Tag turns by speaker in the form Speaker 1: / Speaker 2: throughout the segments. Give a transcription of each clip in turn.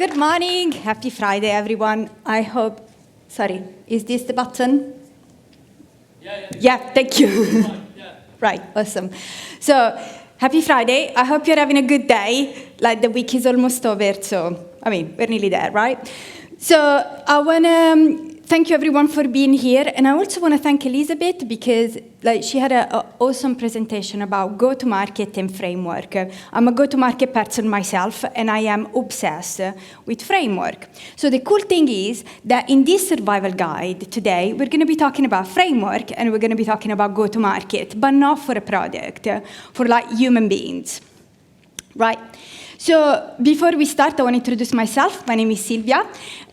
Speaker 1: Good morning. Happy Friday, everyone. I hope, sorry, is this the button? Yeah, thank you. Right, awesome. So, happy Friday. I hope you're having a good day. Like, the week is almost over, so, we're nearly there, right? So, I want to thank you, everyone, for being here. And I also want to thank Elizabeth because she had an awesome presentation about go-to-market and framework. I'm a go-to-market person myself, and I am obsessed with framework. So the cool thing is that in this survival guide today, we're going to be talking about framework, and we're going to be talking about go-to-market, but not for a product, for human beings, right? So before we start, I want to introduce myself. My name is Silvia,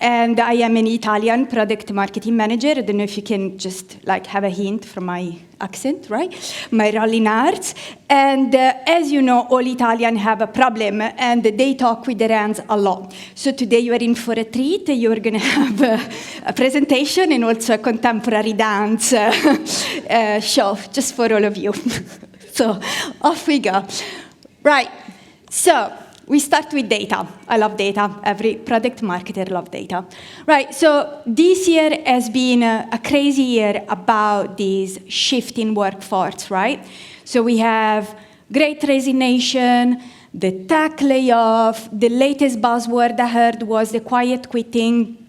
Speaker 1: and I am an Italian product marketing manager. I don't know if you can just have a hint from my accent, right? My rolling R's. And as you know, all Italians have a problem, and they talk with their hands a lot. So today you are in for a treat. You are going to have a presentation and also a contemporary dance show, just for all of you. So off we go. Right, so we start with data. I love data. Every product marketer loves data. Right, so this year has been a crazy year about this shift in workforce, right? So we have great resignation, the tech layoff, the latest buzzword I heard was the quiet quitting.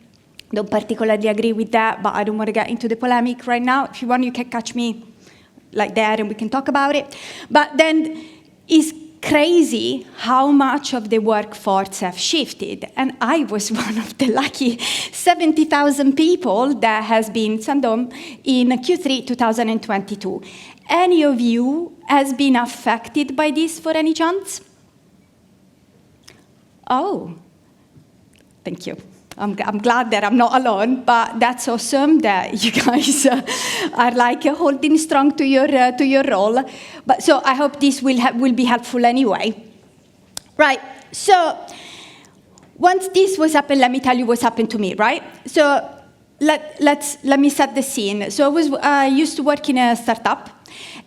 Speaker 1: Don't particularly agree with that, but I don't want to get into the polemic right now. If you want, you can catch me there and we can talk about it. But then it's crazy how much of the workforce have shifted. And I was one of the lucky 70,000 people that has been sent home in Q3 2022. Any of you has been affected by this for any chance? Oh, thank you. I'm glad that I'm not alone, but that's awesome that you guys are holding strong to your role. But so I hope this will be helpful anyway. Right. So once this was happened, let me tell you what's happened to me. Right. So let me set the scene. So I used to work in a startup,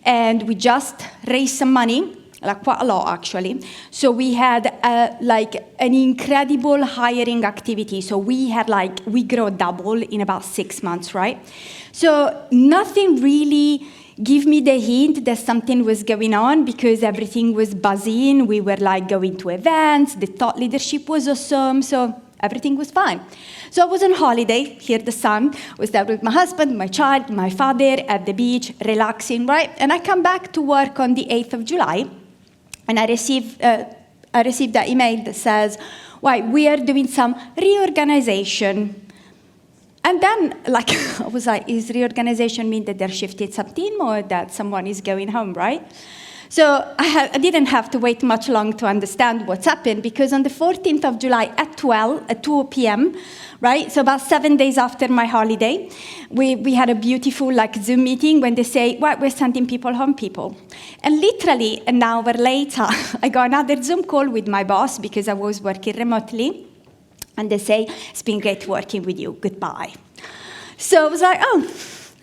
Speaker 1: and we just raised some money. Quite a lot, actually. So we had an incredible hiring activity. So we had we grow double in about 6 months, right? So nothing really gave me the hint that something was going on because everything was buzzing. We were going to events. The thought leadership was awesome. So everything was fine. So I was on holiday, here the sun, was there with my husband, my child, my father at the beach, relaxing, right? And I come back to work on the 8th of July. And I received that email that says, "Why we are doing some reorganization." And then, I was like, "Is reorganization mean that they're shifting some team or that someone is going home, right?" So I didn't have to wait much long to understand what's happened because on the 14th of July at 2 p.m., right? So about 7 days after my holiday, we had a beautiful Zoom meeting when they say, "Well, we're sending people home, people." And literally an hour later, I got another Zoom call with my boss because I was working remotely. And they say, "It's been great working with you. Goodbye." So I was like, "Oh,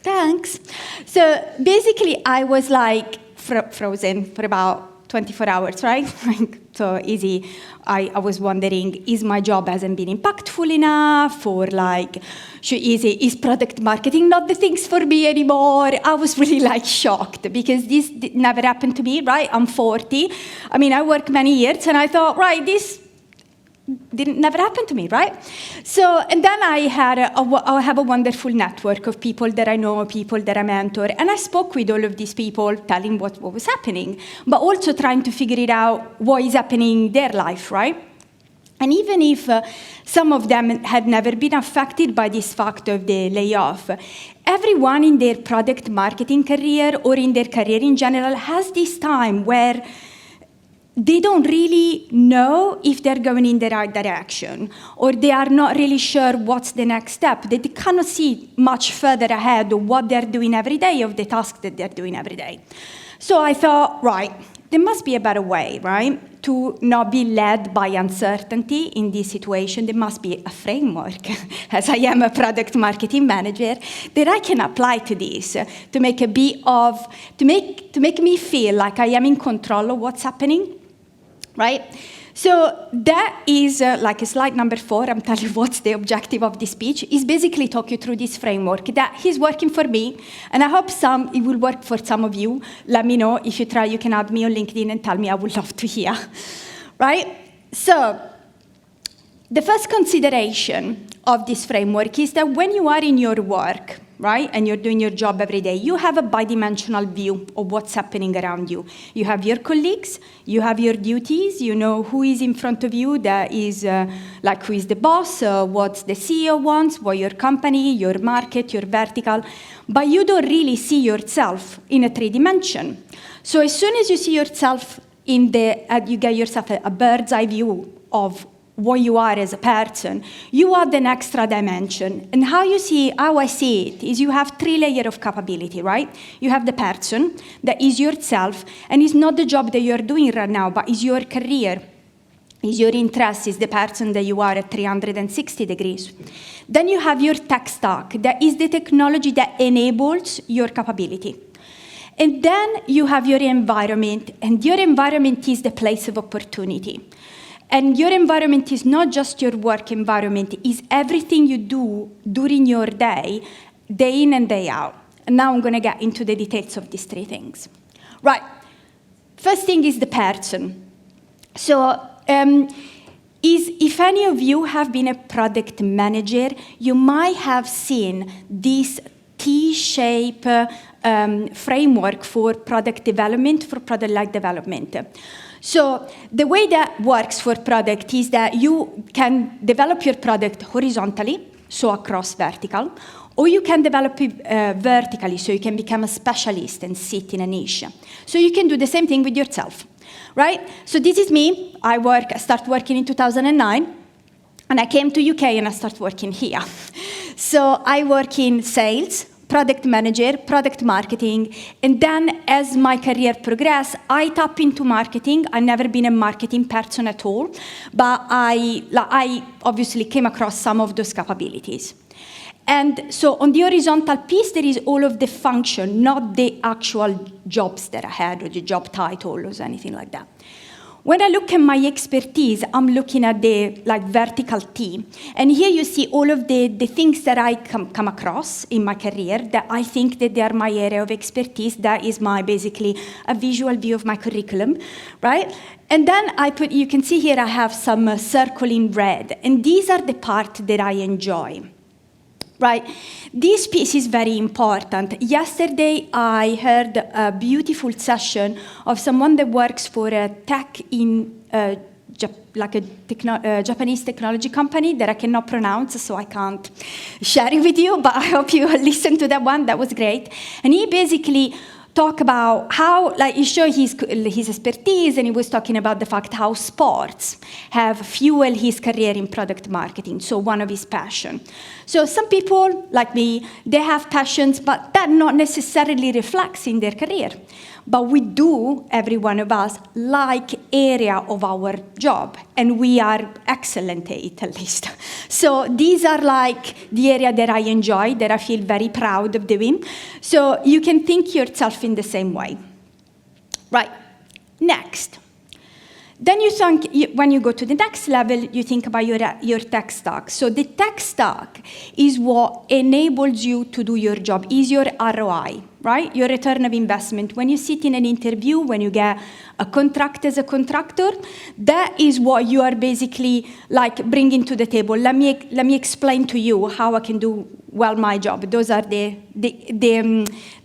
Speaker 1: thanks." So basically, I was frozen for about 24 hours, right? So easy. I was wondering, is my job hasn't been impactful enough? Or is product marketing not the things for me anymore? I was really shocked because this never happened to me, right? I'm 40. I work many years and I thought, right, this never happened to me, right? So, and then I have a wonderful network of people that I know, people that I mentor, and I spoke with all of these people, telling what was happening, but also trying to figure it out what is happening in their life, right? And even if some of them had never been affected by this fact of the layoff, everyone in their product marketing career or in their career in general has this time where they don't really know if they're going in the right direction, or they are not really sure what's the next step. They cannot see much further ahead of what they're doing every day, of the task that they're doing every day. So I thought, right, there must be a better way, right, to not be led by uncertainty in this situation. There must be a framework, as I am a product marketing manager, that I can apply to this to make to make me feel like I am in control of what's happening. Right? So that is like a slide number 4. I'm telling you what's the objective of this speech. Is basically talk you through this framework that is working for me, and I hope it will work for some of you. Let me know if you try. You can add me on LinkedIn and tell me. I would love to hear. Right? So the first consideration of this framework is that when you are in your work, right, and you're doing your job every day, you have a bidimensional view of what's happening around you. You have your colleagues, you have your duties, you know who is in front of you, that is like who is the boss, what the CEO wants, what your company, your market, your vertical, but you don't really see yourself in a 3 dimension. So as soon as you see yourself you get yourself a bird's eye view of what you are as a person, you add an extra dimension. And how I see it, is you have 3 layers of capability, right? You have the person, that is yourself, and it's not the job that you're doing right now, but is your career, is your interest, is the person that you are at 360 degrees. Then you have your tech stack, that is the technology that enables your capability. And then you have your environment, and your environment is the place of opportunity. And your environment is not just your work environment, it's everything you do during your day in and day out. And now I'm going to get into the details of these 3 things. Right. First thing is the person. So if any of you have been a product manager, you might have seen this T-shape framework for product development, for product-led development. So the way that works for product is that you can develop your product horizontally, so across vertical, or you can develop it vertically, so you can become a specialist and sit in a niche. So you can do the same thing with yourself, right? So this is me. I started working in 2009, and I came to UK and I started working here. So I work in sales, product manager, product marketing, and then as my career progressed, I tap into marketing. I've never been a marketing person at all, but I obviously came across some of those capabilities. And so on the horizontal piece, there is all of the function, not the actual jobs that I had or the job title or anything like that. When I look at my expertise, I'm looking at the vertical T. And here you see all of the things that I come across in my career that I think that they are my area of expertise. That is basically a visual view of my curriculum, right? And then you can see here I have some circle in red. And these are the parts that I enjoy. Right, this piece is very important. Yesterday, I heard a beautiful session of someone that works for a tech in Japanese technology company that I cannot pronounce, so I can't share it with you, but I hope you listen to that one. That was great. And he basically talk about how, he showed his expertise, and he was talking about the fact how sports have fueled his career in product marketing, so one of his passion. So some people, like me, they have passions, but that not necessarily reflects in their career. But we do, every one of us, like area of our job, and we are excellent at it, at least. So these are the area that I enjoy, that I feel very proud of doing. So you can think yourself in the same way. Right, next. Then when you go to the next level, you think about your tech stack. So the tech stack is what enables you to do your job, is your ROI, right? Your return of investment. When you sit in an interview, when you get a contract as a contractor, that is what you are basically bringing to the table. Let me explain to you how I can do well my job. Those are the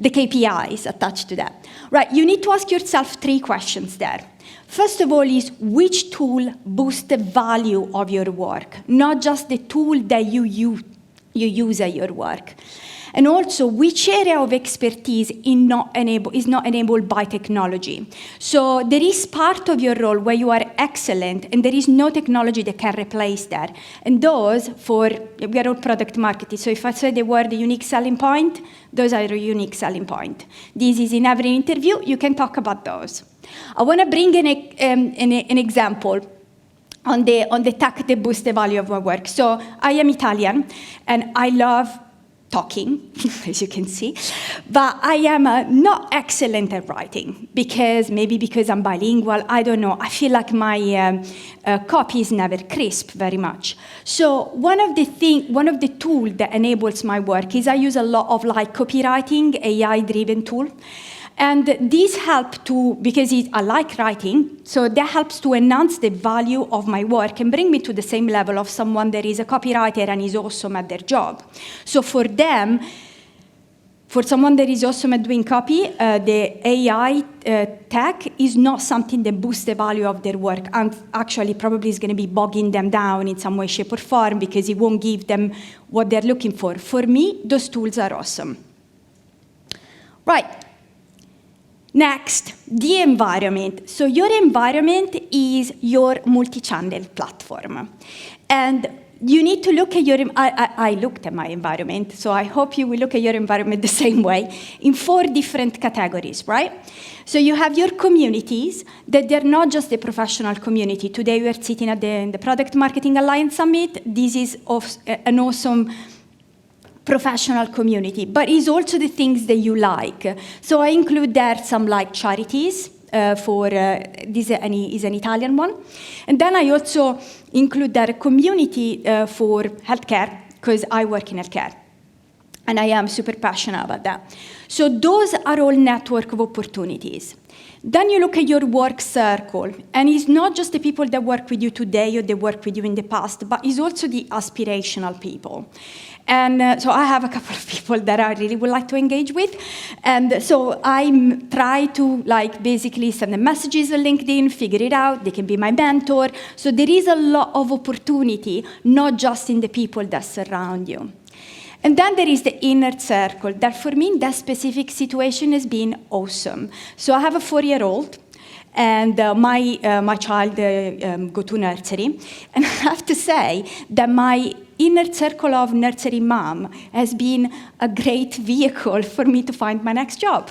Speaker 1: KPIs attached to that. Right, you need to ask yourself 3 questions there. First of all is, which tool boosts the value of your work, not just the tool that you use at your work. And also, which area of expertise is not enabled by technology. So there is part of your role where you are excellent, and there is no technology that can replace that. And those, we are all product marketing, so if I say the word unique selling point, those are a unique selling point. This is in every interview, you can talk about those. I want to bring an example on the tech that boosts the value of my work. So I am Italian, and I love talking, as you can see, but I am not excellent at writing because I'm bilingual, I don't know. I feel like my copy is never crisp very much. So one of the tools that enables my work is I use a lot of like copywriting, AI-driven tool. And these help because I like writing, so that helps to enhance the value of my work and bring me to the same level of someone that is a copywriter and is awesome at their job. So for someone that is awesome at doing copy, the AI tech is not something that boosts the value of their work, and actually probably is going to be bogging them down in some way, shape, or form because it won't give them what they're looking for. For me, those tools are awesome. Right. Next, the environment. So your environment is your multi-channel platform. And you need to look at I looked at my environment, so I hope you will look at your environment the same way, in 4 different categories, right? So you have your communities, that they're not just a professional community. Today we are sitting at the Product Marketing Alliance Summit. This is an awesome professional community, but it's also the things that you like. So I include there some like charities, this is an Italian one. And then I also include there a community for healthcare, because I work in healthcare. And I am super passionate about that. So those are all network of opportunities. Then you look at your work circle, and it's not just the people that work with you today or that work with you in the past, but it's also the aspirational people. And so I have a couple of people that I really would like to engage with. And so I try to basically send them messages on LinkedIn, figure it out, they can be my mentor. So there is a lot of opportunity, not just in the people that surround you. And then there is the inner circle that for me in that specific situation has been awesome. So I have a 4-year-old, and my child go to nursery. And I have to say that my inner circle of nursery mom has been a great vehicle for me to find my next job.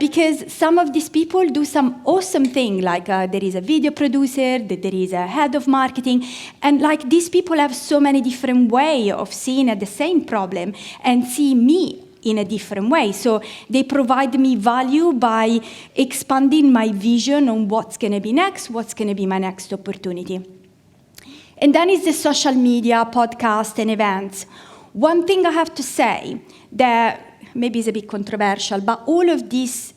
Speaker 1: Because some of these people do some awesome thing, like there is a video producer, there is a head of marketing, and these people have so many different ways of seeing at the same problem and see me in a different way. So they provide me value by expanding my vision on what's going to be next, what's going to be my next opportunity. And then is the social media, podcast, and events. One thing I have to say that maybe is a bit controversial, but all of these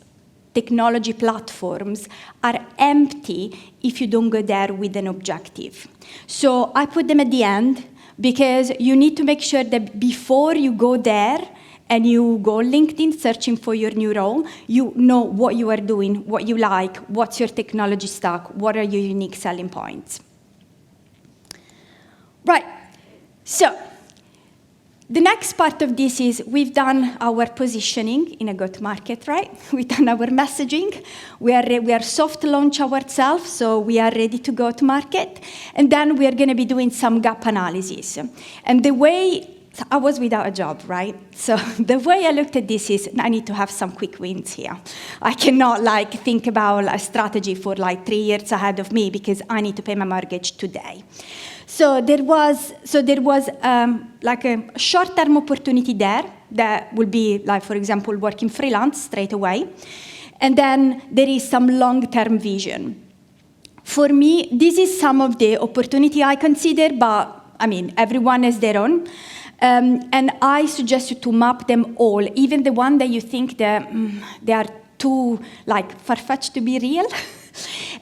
Speaker 1: technology platforms are empty if you don't go there with an objective. So I put them at the end because you need to make sure that before you go there and you go LinkedIn searching for your new role, you know what you are doing, what you like, what's your technology stack, what are your unique selling points. Right, so the next part of this is we've done our positioning in a go-to-market, right? We've done our messaging. We are soft launch ourselves, so we are ready to go to market. And then we are going to be doing some gap analysis. And the way I was without a job, right? So the way I looked at this is I need to have some quick wins here. I cannot think about a strategy for 3 years ahead of me because I need to pay my mortgage today. So there was a short-term opportunity there that will be for example, working freelance straight away. And then there is some long-term vision. For me, this is some of the opportunity I consider, but everyone has their own. And I suggest you to map them all, even the one that you think that they are too far-fetched to be real,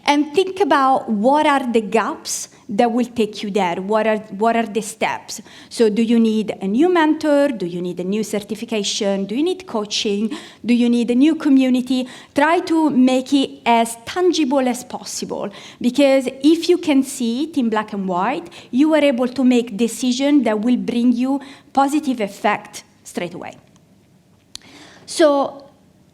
Speaker 1: and think about what are the gaps that will take you there. What are the steps? So do you need a new mentor? Do you need a new certification? Do you need coaching? Do you need a new community? Try to make it as tangible as possible, because if you can see it in black and white, you are able to make decisions that will bring you positive effect straight away. So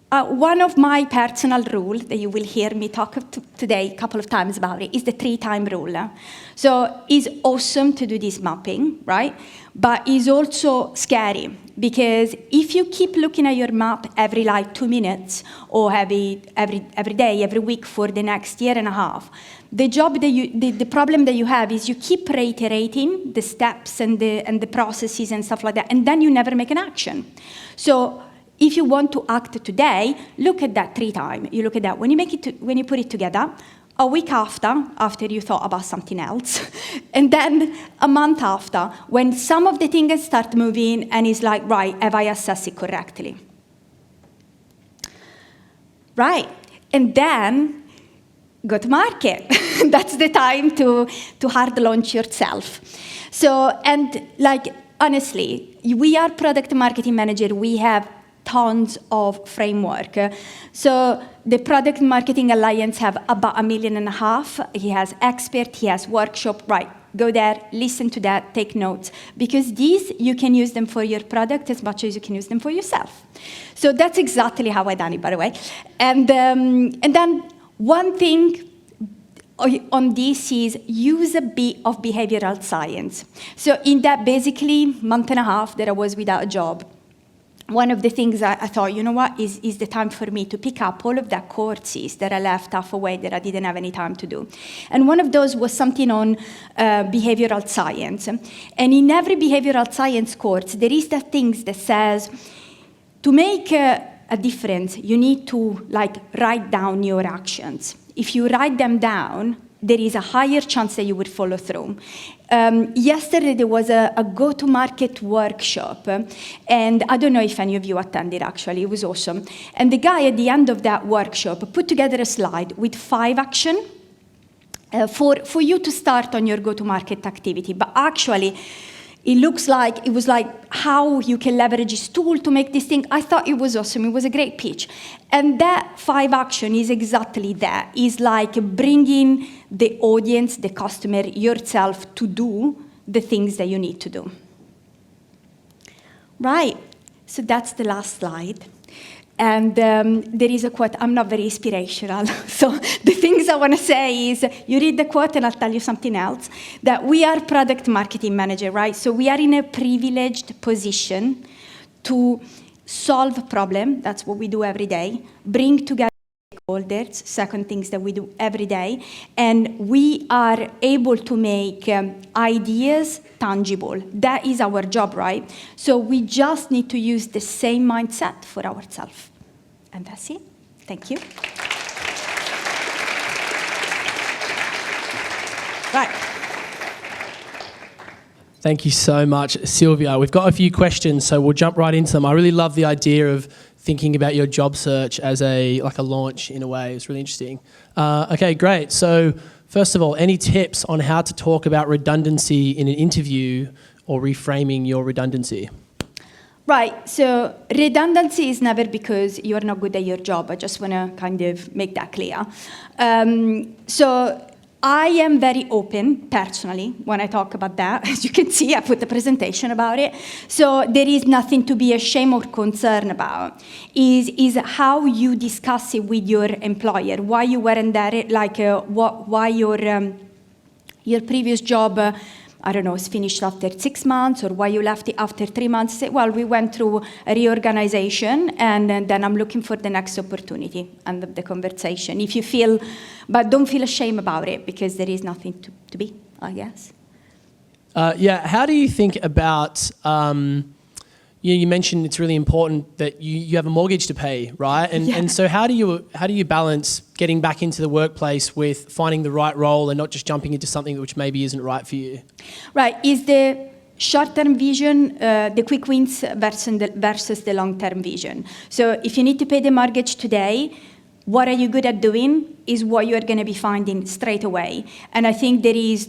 Speaker 1: One of my personal rules that you will hear me talk today a couple of times about it is the 3-time rule. So it's awesome to do this mapping, right? But it's also scary because if you keep looking at your map every 2 minutes or every day, every week for the next year and a half, the problem that you have is you keep reiterating the steps and the processes and stuff like that, and then you never make an action. So if you want to act today, look at that 3 times. You look at that when you put it together, a week after you thought about something else, and then a month after, when some of the things start moving and it's like, right, have I assessed it correctly? Right, and then go to market. That's the time to hard launch yourself. So, and honestly, we are product marketing manager. We have tons of framework. So the Product Marketing Alliance have about 1.5 million. He has expert, he has workshop, right? Go there, listen to that, take notes. Because these, you can use them for your product as much as you can use them for yourself. So that's exactly how I done it, by the way. And then one thing on this is use a bit of behavioral science. So in that basically month and a half that I was without a job, one of the things I thought, you know what, is the time for me to pick up all of the courses that I left halfway that I didn't have any time to do. And one of those was something on behavioral science. And in every behavioral science course, there is that thing that says, to make a difference, you need to write down your actions. If you write them down, there is a higher chance that you would follow through. Yesterday, there was a go-to-market workshop, and I don't know if any of you attended, actually. It was awesome. And the guy at the end of that workshop put together a slide with 5 actions for you to start on your go-to-market activity. But actually, it was like how you can leverage this tool to make this thing. I thought it was awesome. It was a great pitch. And that 5 action is exactly that. It's like bringing the audience, the customer, yourself to do the things that you need to do. Right. So that's the last slide. And there is a quote. I'm not very inspirational. So the things I want to say is, you read the quote and I'll tell you something else, that we are product marketing manager, right? So we are in a privileged position to solve a problem. That's what we do every day. Bring together stakeholders, second things that we do every day. And we are able to make ideas tangible. That is our job, right? So we just need to use the same mindset for ourselves. And that's it. Thank you. Right.
Speaker 2: Thank you so much, Silvia. We've got a few questions, so we'll jump right into them. I really love the idea of thinking about your job search as a launch in a way. It's really interesting. Okay, great. So first of all, any tips on how to talk about redundancy in an interview or reframing your redundancy?
Speaker 1: Right, so redundancy is never because you're not good at your job. I just want to kind of make that clear. So I am very open, personally, when I talk about that. As you can see, I put a presentation about it. So there is nothing to be ashamed or concerned about. Is how you discuss it with your employer, why you weren't there, why your previous job, I don't know, is finished after 6 months, or why you left it after 3 months. Say, well, we went through a reorganization, and then I'm looking for the next opportunity. End of the conversation. If you feel, but don't feel ashamed about it, because there is nothing to be, I guess.
Speaker 2: How do you think about, you mentioned it's really important that you have a mortgage to pay, right? And so how do you balance getting back into the workplace with finding the right role and not just jumping into something which maybe isn't right for you? Right,
Speaker 1: is the short-term vision, the quick wins versus the long-term vision. So if you need to pay the mortgage today, what are you good at doing is what you're going to be finding straight away. And I think there is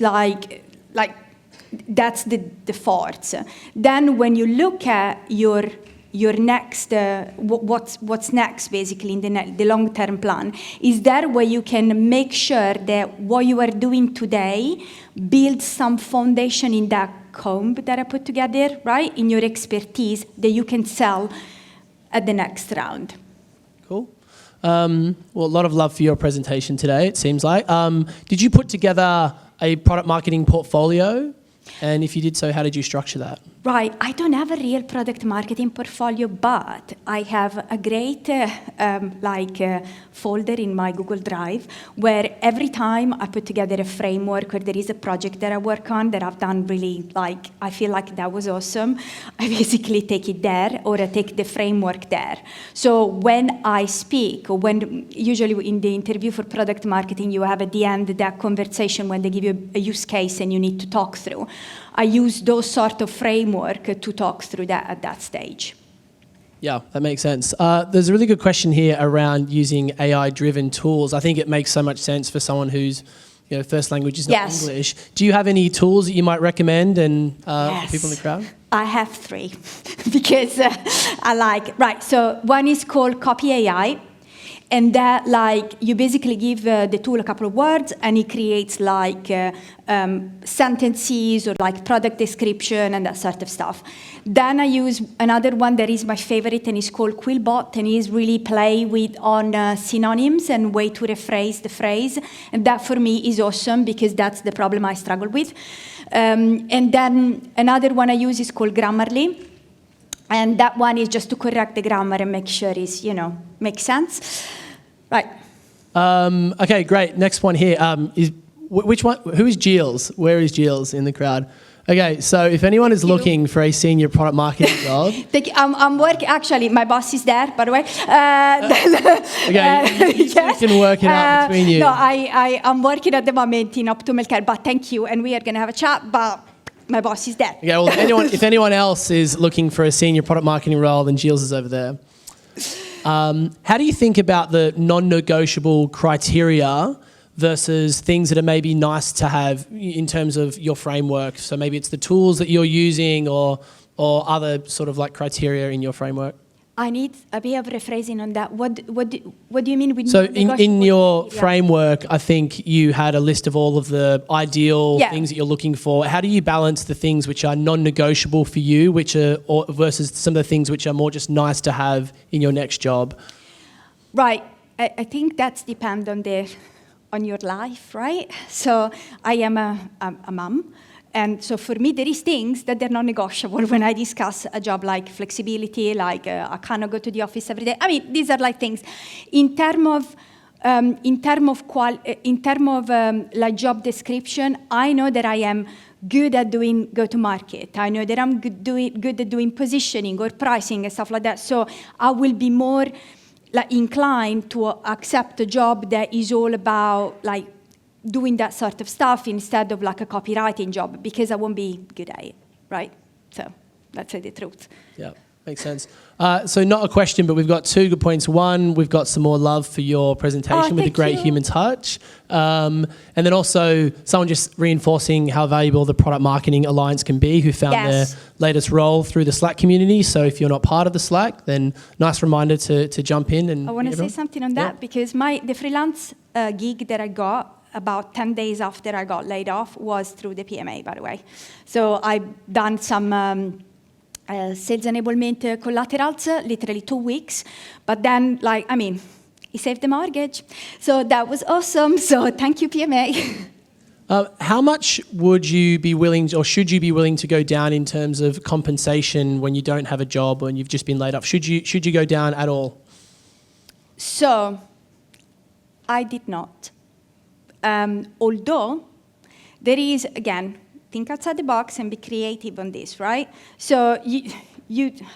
Speaker 1: that's the force. Then when you look at your next, what's next basically in the long-term plan, is there where you can make sure that what you are doing today builds some foundation in that comb that I put together, right? In your expertise that you can sell at the next round.
Speaker 2: Cool. Well, a lot of love for your presentation today, it seems like. Did you put together a product marketing portfolio? And if you did so, how did you structure that?
Speaker 1: Right. I don't have a real product marketing portfolio, but I have a great folder in my Google Drive where every time I put together a framework or there is a project that I work on that I've done really I feel like that was awesome, I basically take it there or I take the framework there. So when I speak, or usually in the interview for product marketing, you have at the end that conversation when they give you a use case and you need to talk through. I use those sort of framework to talk through that at that stage.
Speaker 2: Yeah, that makes sense. There's a really good question here around using AI-driven tools. I think it makes so much sense for someone whose first language is not English. Do you have any tools that you might recommend and for people in the crowd?
Speaker 1: I have 3 because I like. Right, so one is called Copy AI. And that, you basically give the tool a couple of words, and it creates sentences or product description and that sort of stuff. Then I use another one that is my favorite, and it's called Quillbot, and it's really play on synonyms and way to rephrase the phrase. And that for me is awesome because that's the problem I struggle with. And then another one I use is called Grammarly. And that one is just to correct the grammar and make sure it's, makes sense. Right.
Speaker 2: Okay, great. Next one here is which one? Who is Gilles? Where is Gilles in the crowd? Okay, so if anyone is looking for a senior product marketing job,
Speaker 1: I'm working. Actually, my boss is there, by the way.
Speaker 2: Okay, you can work it out between you.
Speaker 1: No, I'm working at the moment in Optimal Care, but thank you, and we are going to have a chat. But my boss is there.
Speaker 2: Okay, well, if anyone else is looking for a senior product marketing role, then Gilles is over there. How do you think about the non-negotiable criteria versus things that are maybe nice to have in terms of your framework? So maybe it's the tools that you're using or other sort of criteria in your framework.
Speaker 1: I need a bit of rephrasing on that. What do you mean with
Speaker 2: so in your framework, I think you had a list of all of the ideal things that you're looking for. How do you balance the things which are non-negotiable for you, versus some of the things which are more just nice to have in your next job?
Speaker 1: Right. I think that's depend on your life, right? So I am a mom. And so for me, there is things that they're non-negotiable when I discuss a job like flexibility, I cannot go to the office every day. I mean, these are things. In terms of job description, I know that I am good at doing go-to-market. I know that I'm good at doing positioning or pricing and stuff like that. So I will be more inclined to accept a job that is all about doing that sort of stuff instead of a copywriting job, because I won't be good at it, right? So that's the truth.
Speaker 2: Yeah, makes sense. So not a question, but we've got 2 good points. One, we've got some more love for your presentation with a great human touch. And then also someone just reinforcing how valuable the Product Marketing Alliance can be, who found their latest role through the Slack community. So if you're not part of the Slack, then nice reminder to jump in. And
Speaker 1: I want to say something on that because the freelance gig that I got about 10 days after I got laid off was through the PMA, by the way. So I've done some sales enablement collaterals, literally 2 weeks. But then, it saved the mortgage. So that was awesome. So thank you, PMA.
Speaker 2: How much would you be willing, or should you be willing to go down in terms of compensation when you don't have a job and you've just been laid off? Should you go down at all?
Speaker 1: So I did not. Although there is, again, think outside the box and be creative on this, right? So you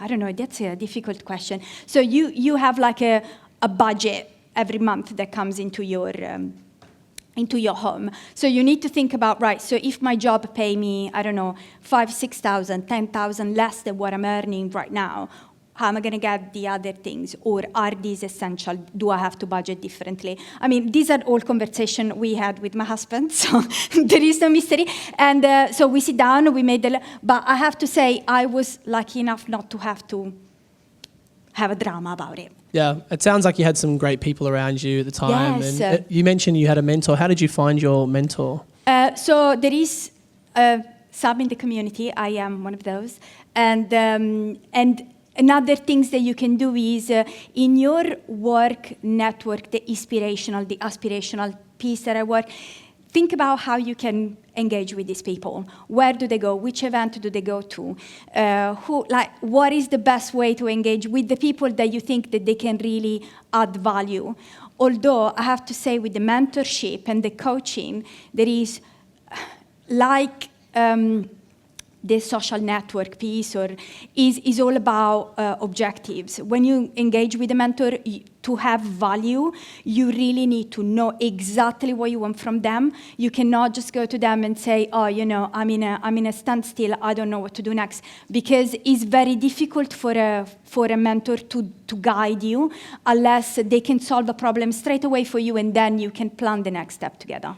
Speaker 1: I don't know, that's a difficult question. So you have a budget every month that comes into your home. So you need to think about, right, so if my job pay me, I don't know, 5,000, 6,000, 10,000 less than what I'm earning right now, how am I going to get the other things? Or are these essential? Do I have to budget differently? I mean, these are all conversations we had with my husband, so there is no mystery. And so we sit down, we made but I have to say, I was lucky enough not to have a drama about it.
Speaker 2: Yeah, it sounds like you had some great people around you at the time.
Speaker 1: Yes.
Speaker 2: And you mentioned you had a mentor. How did you find your mentor?
Speaker 1: So there is some in the community. I am one of those. And Another things that you can do is in your work network, the aspirational piece that I work, think about how you can engage with these people. Where do they go? Which event do they go to? What is the best way to engage with the people that you think that they can really add value? Although I have to say with the mentorship and the coaching, there is like the social network piece or is all about objectives. When you engage with a mentor, to have value, you really need to know exactly what you want from them. You cannot just go to them and say, oh, you know, I'm in a standstill, I don't know what to do next. Because it's very difficult for a mentor to guide you unless they can solve a problem straight away for you and then you can plan the next step together.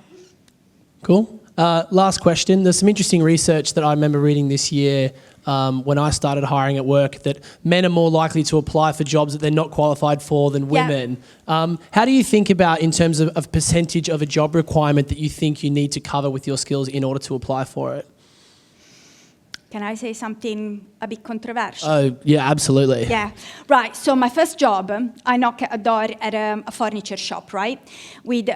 Speaker 2: Cool. Last question. There's some interesting research that I remember reading this year when I started hiring at work that men are more likely to apply for jobs that they're not qualified for than women. Yeah. How do you think about, in terms of percentage of a job requirement that you think you need to cover with your skills in order to apply for it?
Speaker 1: Can I say something a bit controversial?
Speaker 2: Oh, yeah, absolutely.
Speaker 1: Yeah, right. So my first job, I knocked at a door at a furniture shop, right? With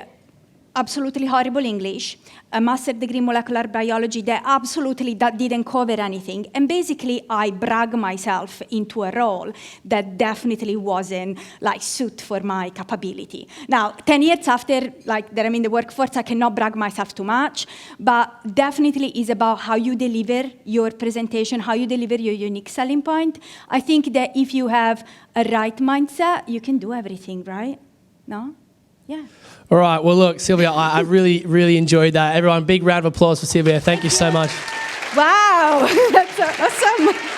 Speaker 1: absolutely horrible English, a master's degree in molecular biology that absolutely didn't cover anything. And basically, I bragged myself into a role that definitely wasn't suit for my capability. Now, 10 years after that I'm in the workforce, I cannot brag myself too much, but definitely is about how you deliver your presentation, how you deliver your unique selling point. I think that if you have a right mindset, you can do everything, right? No? Yeah.
Speaker 2: All right. Well, look, Silvia, I really, really enjoyed that. Everyone, big round of applause for Silvia. Thank you so much.
Speaker 1: Wow. That's awesome.